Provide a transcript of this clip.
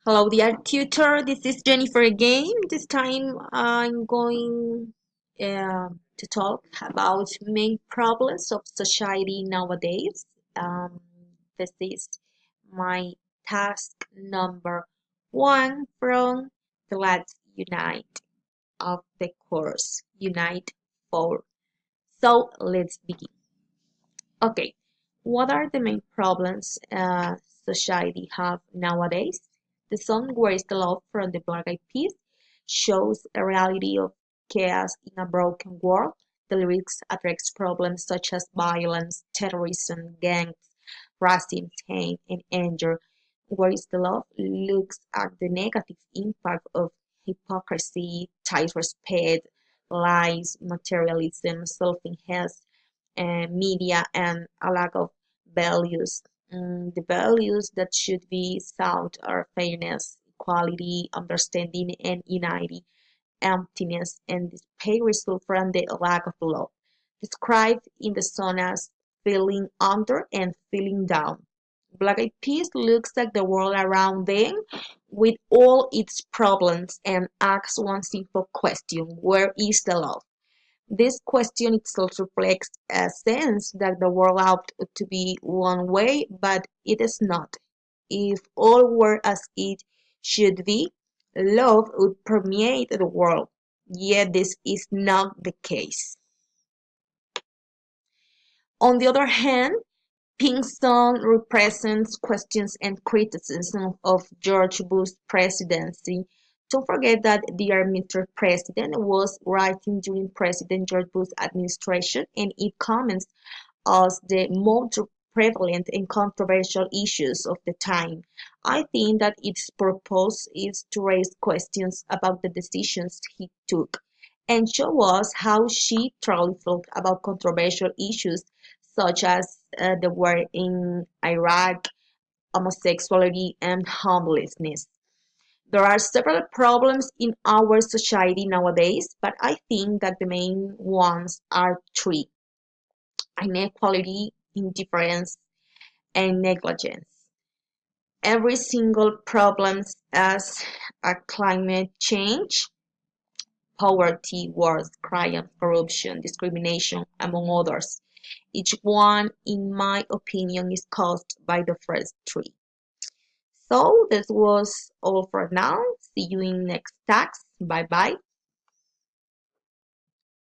Hello, dear tutor. This is Jennifer again. This time I'm going to talk about main problems of society nowadays. Um, this is my task number one from the Let's Unite of the course Unite 4. So let's begin. Okay, what are the main problems society have nowadays? The song "Where Is the Love" from the Black Eyed Peas shows a reality of chaos in a broken world. The lyrics address problems such as violence, terrorism, gangs, racism, hate, and anger. "Where Is the Love" looks at the negative impact of hypocrisy, tight respect, lies, materialism, self-enhanced media, and a lack of values. The values that should be sought are fairness, equality, understanding, and unity. Emptiness and despair result from the lack of love, described in the song as feeling under and feeling down. Black Eyed Peas looks at the world around them with all its problems and asks one simple question: where is the love? This question itself reflects a sense that the world ought to be one way, but it is not. If all were as it should be, love would permeate the world. Yet this is not the case. On the other hand, Pink's song represents questions and criticism of George Bush's presidency. Don't forget that Dear Mr. President was writing during President George Bush's administration, and it comments as the most prevalent and controversial issues of the time. I think that its purpose is to raise questions about the decisions he took and show us how she truly felt about controversial issues such as the war in Iraq, homosexuality, and homelessness. There are several problems in our society nowadays, but I think that the main ones are three: inequality, indifference, and negligence. Every single problem as a climate change, poverty, wars, crime, corruption, discrimination, among others. Each one, in my opinion, is caused by the first three. So this was all for now. See you in next tax. Bye bye.